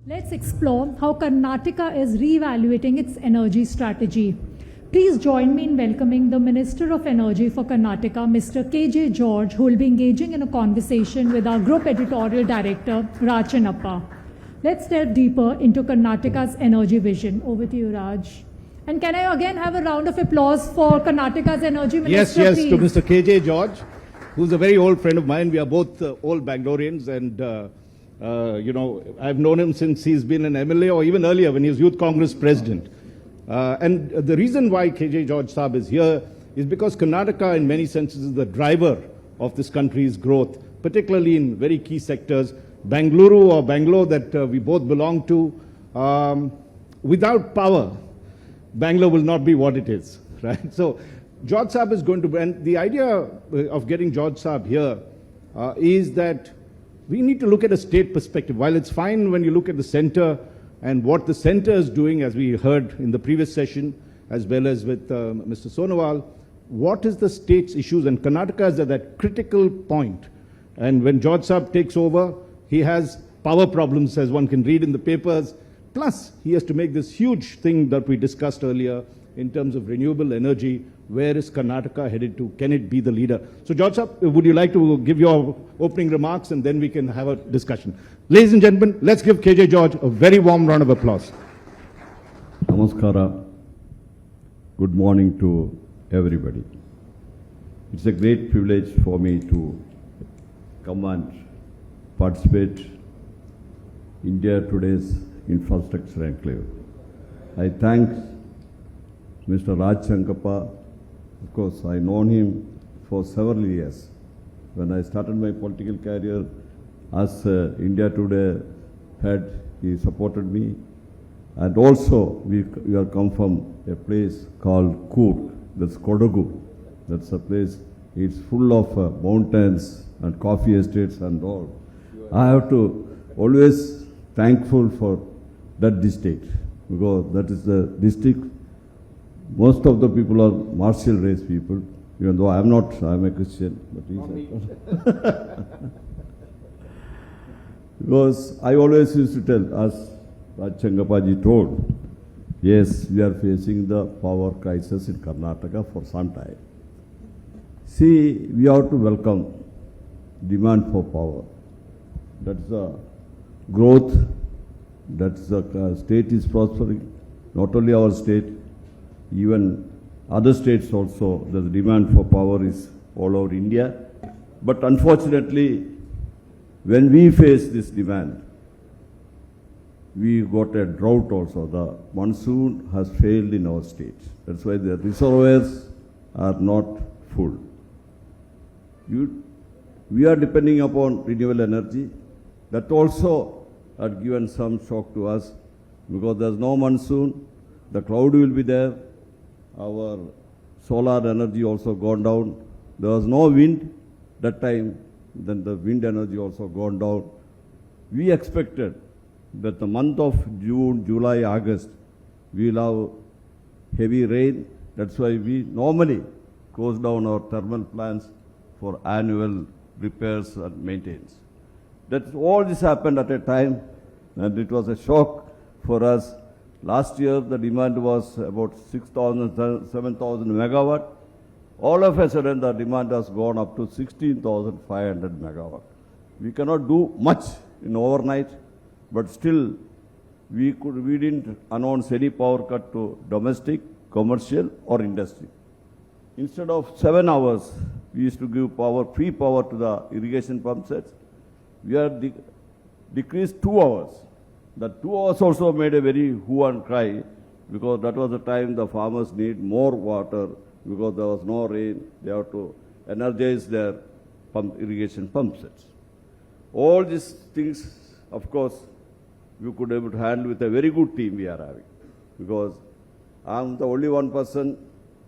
Let's explore how Karnataka is re-evaluating its energy strategy. Please join me in welcoming the Minister of Energy for Karnataka, Mr. KJ George, who will be engaging in a conversation with our Group Editorial Director, Rachanappa. Let's delve deeper into Karnataka's energy vision. Over to you, Raj. And can I again have a round of applause for Karnataka's Energy Minister, Yes, please? to Mr. KJ George, who's a very old friend of mine. We are both old Bangaloreans, and I've known him since he's been an MLA, or even earlier when he was Youth Congress president. And the reason why KJ George Saab is here is because Karnataka, in many senses, is the driver of this country's growth, particularly in very key sectors. Bangalore or Bangalore that we both belong to, without power, Bangalore will not be what it is, right? So George Saab is going to, and the idea of getting George Saab here is that we need to look at a state perspective. While it's fine when you look at the center and what the center is doing, as we heard in the previous session, as well as with Mr. Sonowal, what is the state's issues? And Karnataka is at that critical point. And when George Saab takes over, he has power problems, as one can read in the papers. Plus, he has to make this huge thing that we discussed earlier in terms of renewable energy. Where is Karnataka headed to? Can it be the leader? So, George Saab, would you like to give your opening remarks and then we can have a discussion? Ladies and gentlemen, let's give KJ George a very warm round of applause. Namaskara. Good morning to everybody. It's a great privilege for me to come and participate India Today's Infrastructure Conclave. I thank Mr. Rachanappa. Of course, I known him for several years. When I started my political career as India Today head, he supported me. And also, we are come from a place called Coorg, that's Kodagu. That's a place, it's full of mountains and coffee estates and all. I have to always thankful for that district, because that is the district. Most of the people are martial race people, even though I'm not, I'm a Christian. But because I always used to tell, as Rachanappaji told, yes, we are facing the power crisis in Karnataka for some time. See, we have to welcome demand for power. That's the growth, that's the state is prospering. Not only our state, even other states also, the demand for power is all over India. But unfortunately, when we face this demand, we got a drought also. The monsoon has failed in our state. That's why the reservoirs are not full. We are depending upon renewable energy. That also had given some shock to us, because there's no monsoon, the cloud will be there, our solar energy also gone down, there was no wind that time, then the wind energy also gone down. We expected that the month of June, July, August, we will have heavy rain. That's why we normally close down our thermal plants for annual repairs and maintenance. That all this happened at a time, and it was a shock for us. Last year, the demand was about 6,000, 7,000 megawatt. All of a sudden, the demand has gone up to 16,500 megawatt. We cannot do much in overnight, but still, we didn't announce any power cut to domestic, commercial, or industry. Instead of 7 hours, we used to give power, free power to the irrigation pump sets. We are decreased 2 hours. That 2 hours also made a very hue and cry, because that was the time the farmers need more water, because there was no rain. They have to energize their irrigation pump sets. All these things, of course, we could be able to handle with a very good team we are having, because I'm the only one person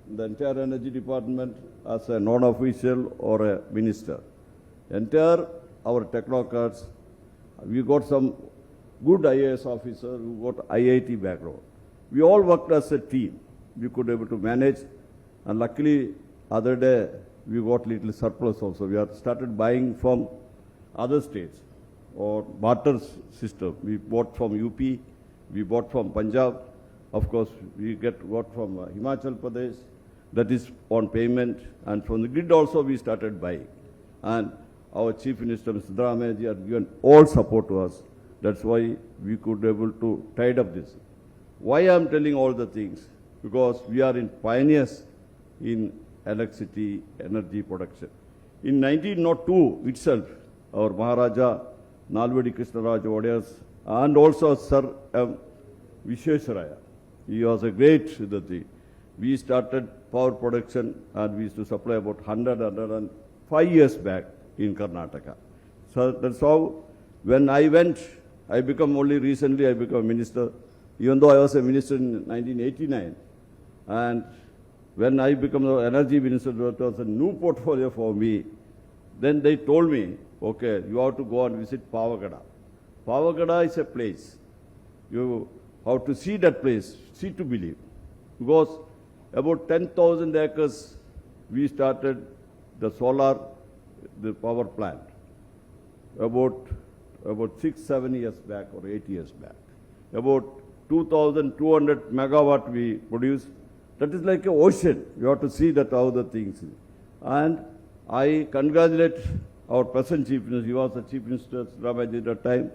in the entire energy department as a non-official or a minister. Entire our technocrats, we got some good IAS officer who got IIT background. We all worked as a team. We could be able to manage, and luckily other day we got little surplus also. We have started buying from other states. or barter system. We bought from UP, we bought from Punjab, of course we got from Himachal Pradesh, that is on payment, and from the grid also we started buying. And our Chief Minister, Mr. Siddharamaiah ji, had given all support to us. That's why we could be able to tide up this. Why I am telling all the things? Because we are in pioneers in electricity, energy production. In 1902 itself, our Maharaja Nalvadi Krishnaraj Wadiyars and also Sir M. Vishwesvaraya, he was a great Siddhati. We started power production and we used to supply about 105 years back in Karnataka. So that's how, when I went, I become only recently, I became minister, even though I was a minister in 1989. And when I became the energy minister, that was a new portfolio for me. Then they told me, okay, you have to go and visit Pavagada. Pavagada is a place. You have to see that place, see to believe. Because about 10,000 acres, we started the solar, the power plant. About 6-7 years back or 8 years back. About 2,200 megawatt we produced. That is like an ocean. You have to see that how the things is. And I congratulate our present Chief Minister. He was the Chief Minister Siddharamaiah at that time.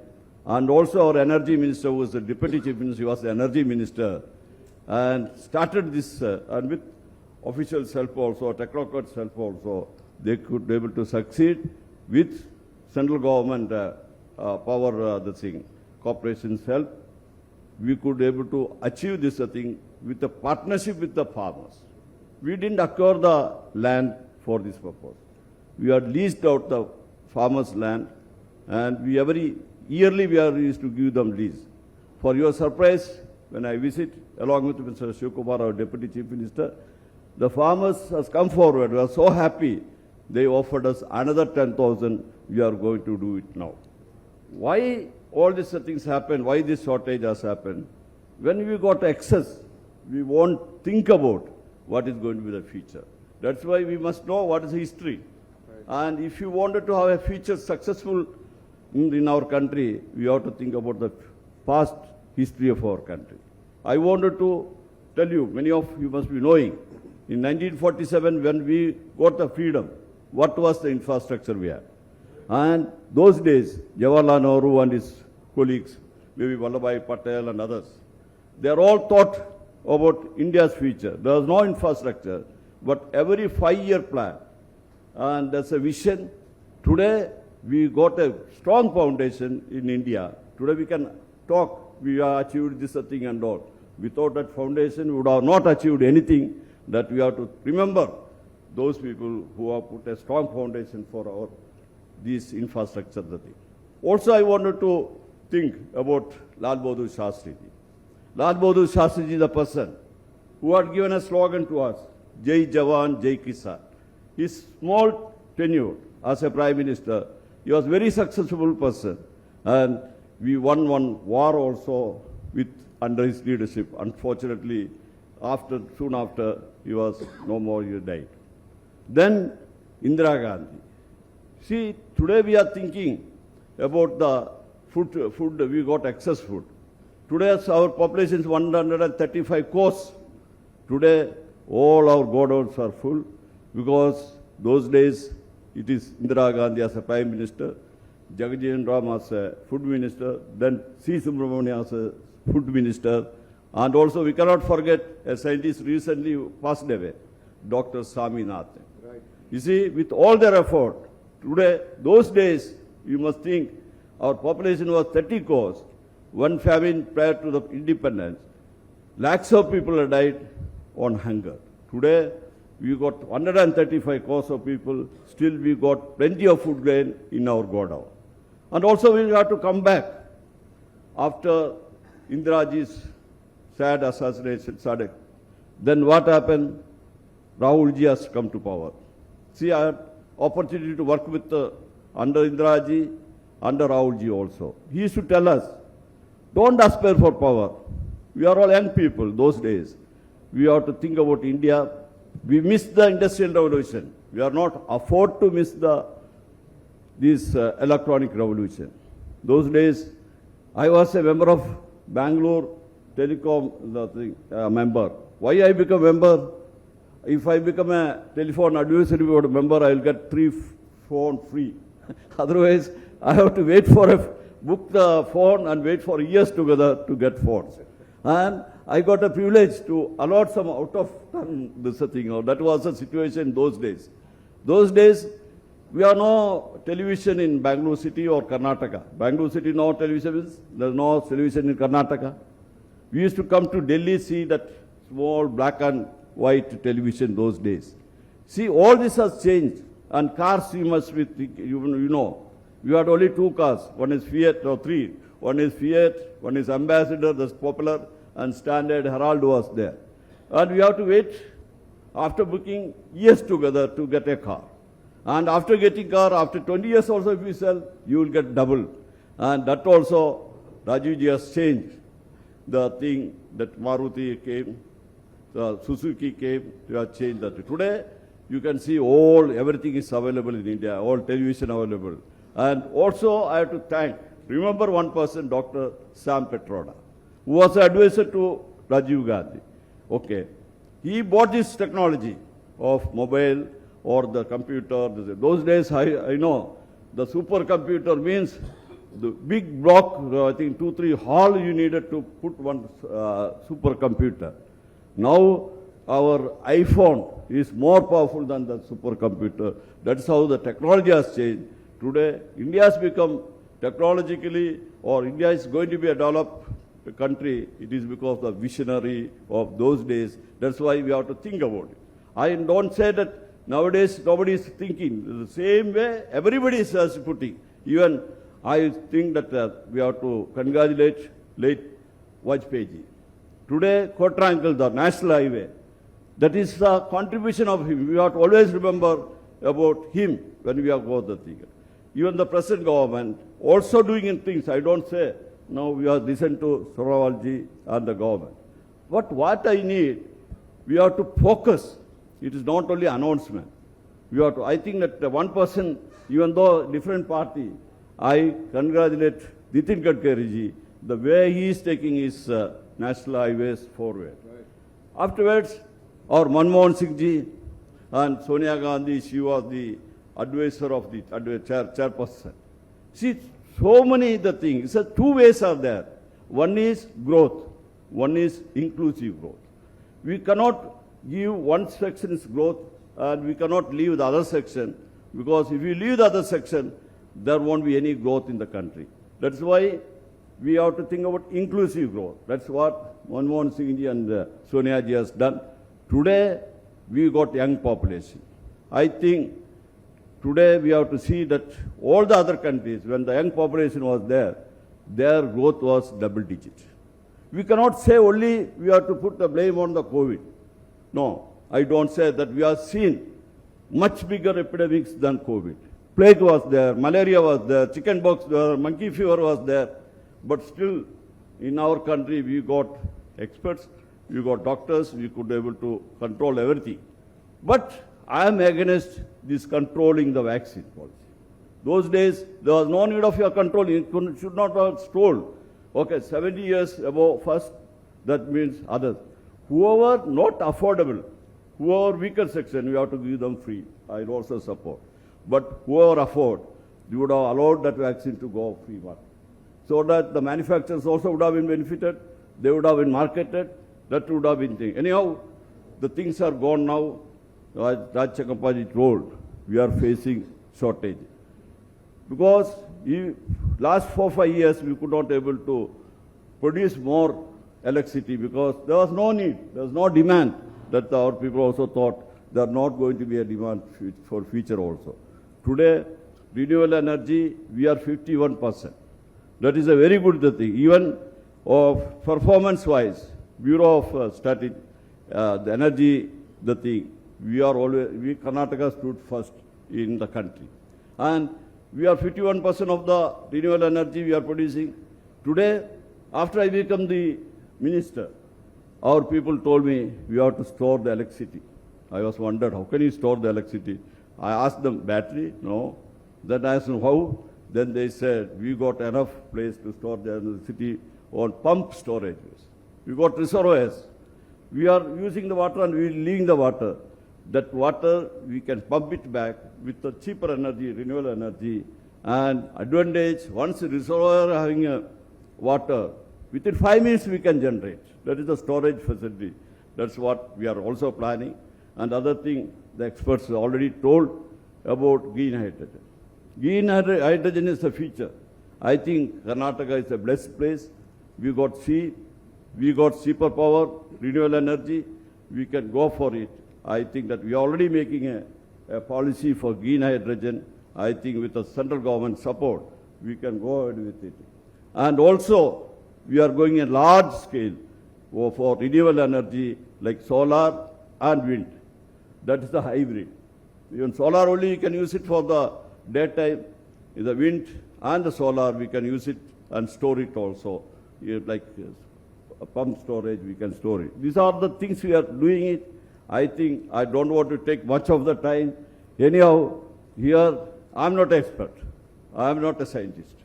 And also our Energy Minister, who was the Deputy Chief Minister, he was the Energy Minister. And started this, and with officials' help also, technocrats' help also, they could be able to succeed with central government power, the thing, corporations' help. We could be able to achieve this thing with a partnership with the farmers. We didn't acquire the land for this purpose. We had leased out the farmers' land, and we every yearly we are used to give them lease. For your surprise, when I visit, along with Mr. Shivkumar, our Deputy Chief Minister, the farmers has come forward. We are so happy. They offered us another 10,000. We are going to do it now. Why all these things happen? Why this shortage has happened? When we got excess, we won't think about what is going to be the future. That's why we must know what is history. Right. And if you wanted to have a future successful in our country, we have to think about the past history of our country. I wanted to tell you, many of you must be knowing, in 1947 when we got the freedom, what was the infrastructure we had? And those days, Jawaharlal Nehru and his colleagues, maybe Vallabhbhai Patel and others, they are all thought about India's future. There was no infrastructure, but every 5-year plan, and there's a vision. Today, we got a strong foundation in India. Today we can talk, we have achieved this thing and all. Without that foundation, we would have not achieved anything. That we have to remember those people who have put a strong foundation for this infrastructure. Also, I wanted to think about Lal Bahadur Shastri. Lal Bahadur Shastri is the person who had given a slogan to us, Jai Jawan, Jai Kisan. His small tenure as a Prime Minister, he was a very successful person. And we won one war also under his leadership. Unfortunately, soon after, he was no more, he died. Then Indira Gandhi. See, today we are thinking about the food, we got excess food. Today our population is 135 crores. Today all our godowns are full because those days it is Indira Gandhi as a Prime Minister, Jagajeevan Ram as a Food Minister, then C. Subramanian as a Food Minister, and also we cannot forget a scientist recently passed away, Dr. Swaminathan. Right. You see, with all their effort, today, those days, you must think our population was 30 crores. One famine prior to the independence. Lakhs of people have died on hunger. Today, we got 135 crores of people. Still, we got plenty of food grain in our godown. And also, we have to come back after Indiraji's sad assassination. Then what happened? Rahulji has come to power. See, I had opportunity to work with under Indiraji, under Rahulji also. He used to tell us, don't aspire for power. We are all young people those days. We have to think about India. We missed the Industrial Revolution. We are not afford to miss this electronic revolution. Those days, I was a member of Bangalore Telecom member. Why I become member? If I become a telephone advisory board member, I will get 3 phone free. Otherwise, I have to wait for book the phone and wait for years together to get phones. And I got a privilege to allot some out of this thing. That was the situation in those days. Those days, we have no television in Bangalore city or Karnataka. Bangalore city, no television. There's no television in Karnataka. We used to come to Delhi, see that small black and white television those days. See, all this has changed. And cars, you must be, you know, we had only 2 cars. One is Fiat, or 3. One is Fiat, one is Ambassador, that's popular, and Standard Herald was there. And we have to wait after booking years together to get a car. And after getting car, after 20 years also if you sell, you will get double. And that also, Rajiv ji has changed the thing that Maruti came, Suzuki came, you have changed that. Today, you can see everything is available in India, all television available. And also, I have to remember one person, Dr. Sam Petroda, who was an advisor to Rajiv Gandhi. Okay. He bought this technology of mobile or the computer. Those days, I know, the supercomputer means the big block, I think 2-3 hall you needed to put one supercomputer. Now, our iPhone is more powerful than the supercomputer. That's how the technology has changed. Today, India has become technologically, or India is going to be a developed country. It is because of the visionary of those days. That's why we have to think about it. I don't say that nowadays nobody is thinking. The same way everybody is putting. Even I think that we have to congratulate late Vajpayee. Today, quadrangle, the national highway, that is the contribution of him. We have to always remember about him when we have got the thing. Even the present government also doing things. I don't say, now we have listened to Sorawalji and the government. But what I need, we have to focus. It is not only announcement. We have to, I think that one person, even though different party, I congratulate Nitin Gadkari ji, the way he is taking his national highways forward. Right. Afterwards, our Manmohan Singh ji and Sonia Gandhi, she was the advisor of the chairperson. See, so many the things. So 2 ways are there. One is growth. One is inclusive growth. We cannot give one section's growth and we cannot leave the other section, because if you leave the other section, there won't be any growth in the country. That's why we have to think about inclusive growth. That's what Manmohan Singh ji and Sonia ji has done. Today, we got young population. I think today we have to see that all the other countries, when the young population was there, their growth was double digit. We cannot say only we have to put the blame on the COVID. No, I don't say that. We have seen much bigger epidemics than COVID. Plague was there, malaria was there, chickenpox, monkey fever was there. But still, in our country, we got experts, we got doctors, we could be able to control everything. But I am against this controlling the vaccine policy. Those days, there was no need of your control. You should not have told, okay, 70 years above first, that means others. Whoever not affordable, whoever weaker section, we have to give them free. I also support. But whoever afford, you would have allowed that vaccine to go free market. So that the manufacturers also would have been benefited, they would have been marketed, that would have been thing. Anyhow, the things are gone now. As Raj Chakampaji told, we are facing shortage. Because last 4-5 years, we could not able to produce more electricity because there was no need, there was no demand, that our people also thought there are not going to be a demand for future also. Today, renewable energy, we are 51%. That is a very good thing. Even of performance-wise, Bureau of Statistics, the energy, the thing, Karnataka stood first in the country. And we are 51% of the renewable energy we are producing. Today, after I become the minister, our people told me we have to store the electricity. I was wondered, how can you store the electricity? I asked them, battery? No. Then I asked them, how? Then they said, we got enough place to store the electricity on pump storages. We got reservoirs. We are using the water and we are leaving the water. That water, we can pump it back with the cheaper energy, renewable energy, and advantage, once the reservoir having a water, within 5 minutes we can generate. That is the storage facility. That's what we are also planning. And other thing, the experts already told about green hydrogen. Green hydrogen is the future. I think Karnataka is a blessed place. We got sea, we got cheaper power, renewable energy. We can go for it. I think that we are already making a policy for green hydrogen. I think with the central government support, we can go ahead with it. And also, we are going a large scale for renewable energy like solar and wind. That is the hybrid. Even solar only, you can use it for the daytime. In the wind and the solar, we can use it and store it also. Like a pump storage, we can store it. These are the things we are doing it. I think I don't want to take much of the time. Anyhow, here, I'm not an expert. I'm not a scientist.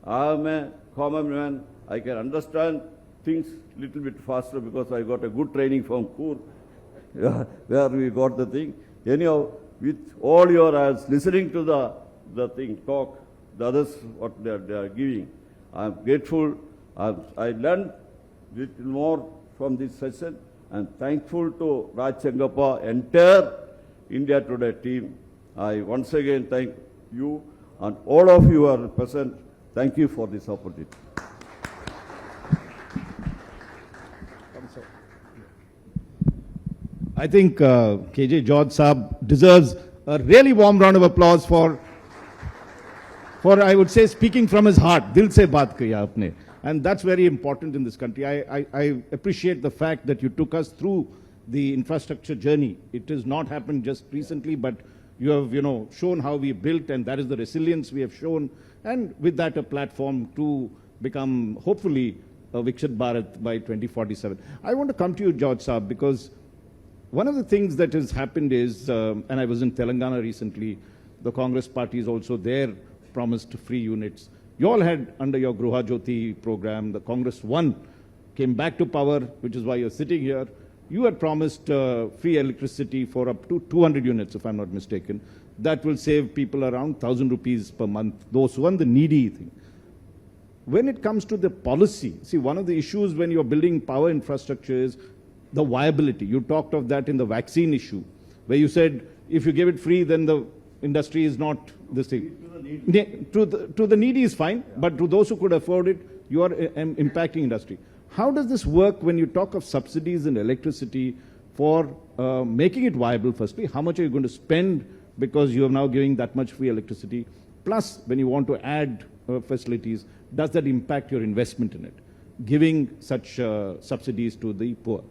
I'm a common man. I can understand things a little bit faster because I got a good training from Kur, where we got the thing. Anyhow, with all your eyes, listening to the thing, talk, the others, what they are giving, I'm grateful. I learned little more from this session, and thankful to Raj Chengappa, entire India Today team. I once again thank you, and all of you are present. Thank you for this opportunity. I think KJ George Saab deserves a really warm round of applause for I would say, speaking from his heart. Dil se baat kiya apne. And that's very important in this country. I appreciate the fact that you took us through the infrastructure journey. It has not happened just recently, but you have, shown how we built, and that is the resilience we have shown. And with that, a platform to become, hopefully, a Viksit Bharat by 2047. I want to come to you, George Saab, because one of the things that has happened is, and I was in Telangana recently, the Congress party is also there, promised free units. You all had, under your Gruha Jyoti program, the Congress won, came back to power, which is why you're sitting here. You had promised free electricity for up to 200 units, if I'm not mistaken. That will save people around 1,000 rupees per month, those who want the needy thing. When it comes to the policy, see, one of the issues when you're building power infrastructure is the viability. You talked of that in the vaccine issue, where you said, if you give it free, then the industry is not this thing. To the needy is fine, but to those who could afford it, you are impacting industry. How does this work when you talk of subsidies in electricity for making it viable, firstly? How much are you going to spend because you are now giving that much free electricity? Plus, when you want to add facilities, does that impact your investment in it, giving such subsidies to the poor?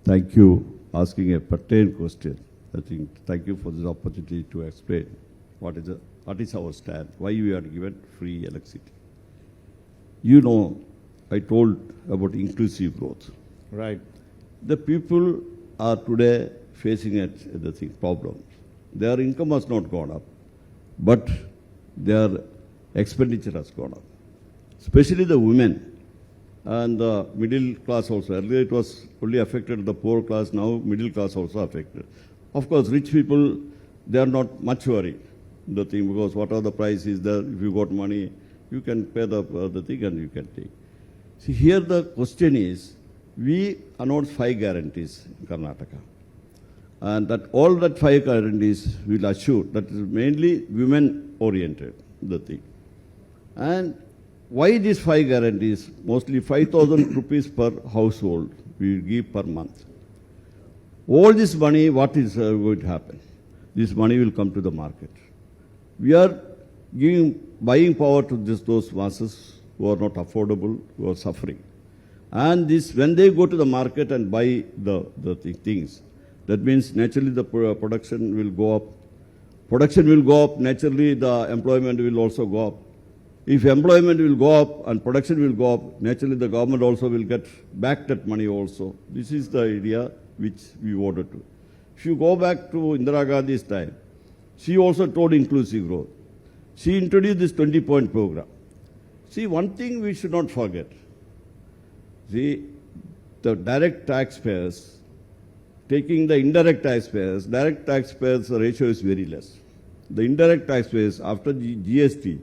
Thank you for asking a pertinent question. I think thank you for this opportunity to explain what is our stand, why we are given free electricity. You know, I told about inclusive growth. Right. The people are today facing the problem. Their income has not gone up, but their expenditure has gone up. Especially the women and the middle class also. Earlier it was only affected the poor class, now middle class also affected. Of course, rich people, they are not much worried, the thing, because whatever the price is there, if you got money, you can pay the thing and you can take. See, here the question is, we announced 5 guarantees in Karnataka. And that all that 5 guarantees will assure that is mainly women-oriented, the thing. And why these 5 guarantees? Mostly 5,000 rupees per household we will give per month. All this money, what is going to happen? This money will come to the market. We are buying power to those masses who are not affordable, who are suffering. And this, when they go to the market and buy the things, that means naturally the production will go up. Production will go up, naturally the employment will also go up. If employment will go up and production will go up, naturally the government also will get back that money also. This is the idea which we wanted to. If you go back to Indira Gandhi's time, She also told inclusive growth. She introduced this 20-point program. See, one thing we should not forget. See, the direct taxpayers, taking the indirect taxpayers, direct taxpayers ratio is very less. The indirect taxpayers, after GST,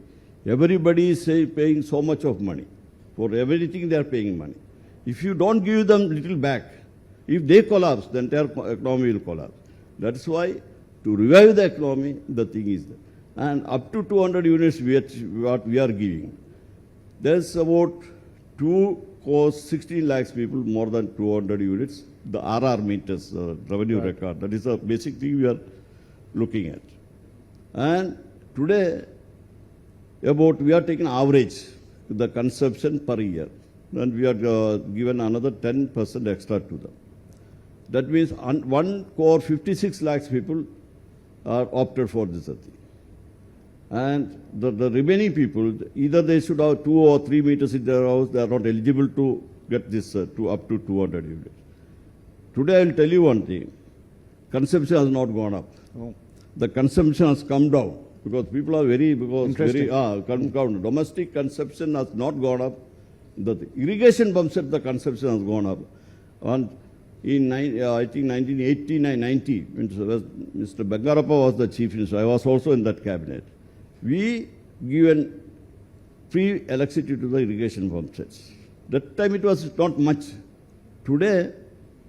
everybody is paying so much of money. For everything they are paying money. If you don't give them little back, if they collapse, the entire economy will collapse. That's why, to revive the economy, the thing is there. And up to 200 units what we are giving. There's about 16 lakhs people, more than 200 units. The RR meters, revenue record, that is the basic thing we are looking at. And today, we are taking average, the consumption per year. And we are given another 10% extra to them. That means 56 lakhs people are opted for this thing. And the remaining people, either they should have 2 or 3 meters in their house, they are not eligible to get this to up to 200 units. Today I will tell you one thing, consumption has not gone up. Oh. The consumption has come down because people are come down. Domestic consumption has not gone up. The irrigation pump set, the consumption has gone up. And in I think 1989-90, Mr. Bangarappa was the chief minister. I was also in that cabinet. We given free electricity to the irrigation pump sets. That time it was not much. Today,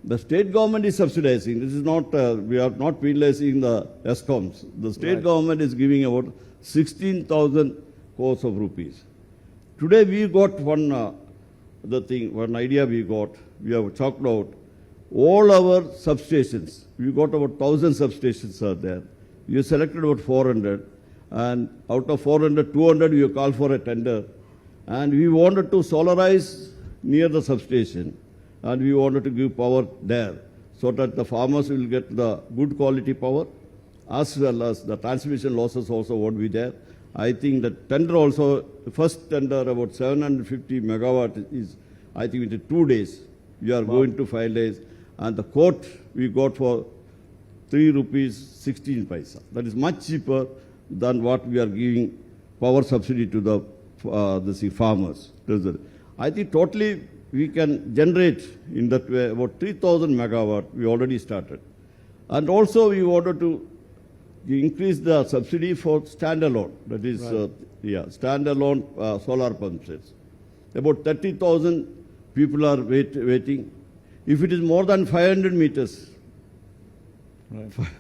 the state government is subsidizing. This is not, we are not penalizing the ESCOMs. The state government is giving about 16,000 crores of rupees. Today we got one idea we got. We have chalked out all our substations. We got about 1,000 substations are there. We selected about 400. And out of 400, 200 we called for a tender. And we wanted to solarize near the substation. And we wanted to give power there so that the farmers will get the good quality power as well as the transmission losses also won't be there. I think that tender also, the first tender about 750 megawatt is, I think in 2 days, we are going to finalize. And the quote we got for 3 rupees 16 paisa. That is much cheaper than what we are giving power subsidy to the farmers. I think totally we can generate in that way about 3,000 megawatt we already started. And also we wanted to increase the subsidy for standalone, that is, standalone solar pump sets. About 30,000 people are waiting. If it is more than 500 meters,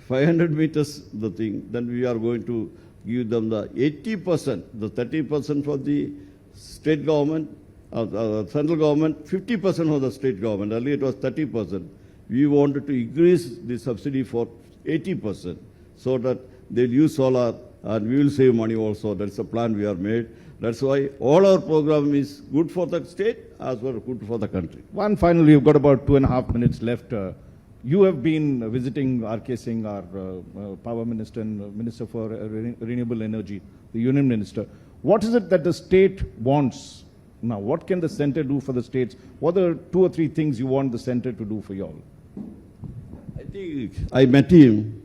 500 meters the thing, then we are going to give them the 80%, the 30% for the state government, central government, 50% for the state government. Earlier it was 30%. We wanted to increase the subsidy for 80% so that they'll use solar and we will save money also. That's a plan we are made. That's why all our program is good for the state as well as good for the country. One finally, you've got about 2.5 minutes left. You have been visiting R.K. Singh, our power minister and minister for renewable energy, the union minister. What is it that the state wants now? What can the center do for the states? What are 2 or 3 things you want the center to do for you all? I think I met him.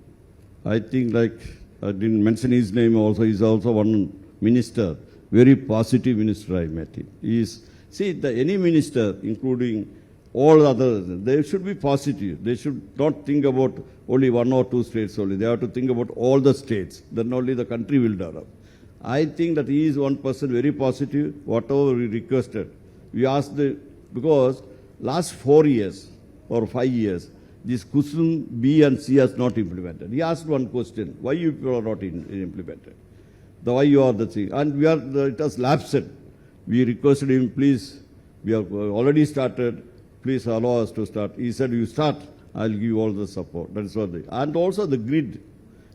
I think like I didn't mention his name also. He's also one minister, very positive minister I met him. Any minister, including all others, they should be positive. They should not think about only 1 or 2 states only. They have to think about all the states. Then only the country will develop. I think that he is one person very positive. Whatever we requested, we asked because last 4 years or 5 years, this Kusum B and C has not implemented. He asked one question: why you people are not implemented? Why you are the thing? And it has lapsed. We requested him, please. We have already started. Please allow us to start. He said, you start, I'll give you all the support. That's what and also the grid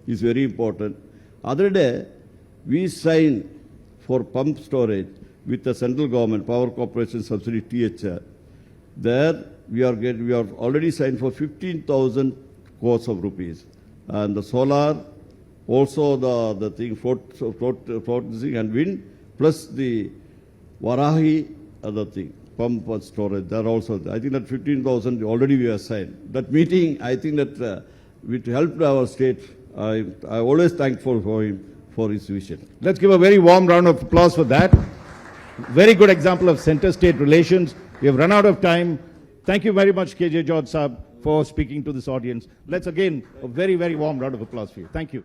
is very important. Other day, we signed for pump storage with the central government, Power Corporation Subsidy THR. There, we are already signed for 15,000 crores of rupees. And the solar, also the thing, floating and wind, plus the Varahi, other thing. Pump and storage, there also. I think that 15,000 already we have signed. That meeting, I think that it helped our state I'm always thankful for him for his vision. Let's give a very warm round of applause for that. Very good example of center-state relations. We have run out of time. Thank you very much, KJ George Saab, for speaking to this audience. Let's again, a very, very warm round of applause for you. Thank you.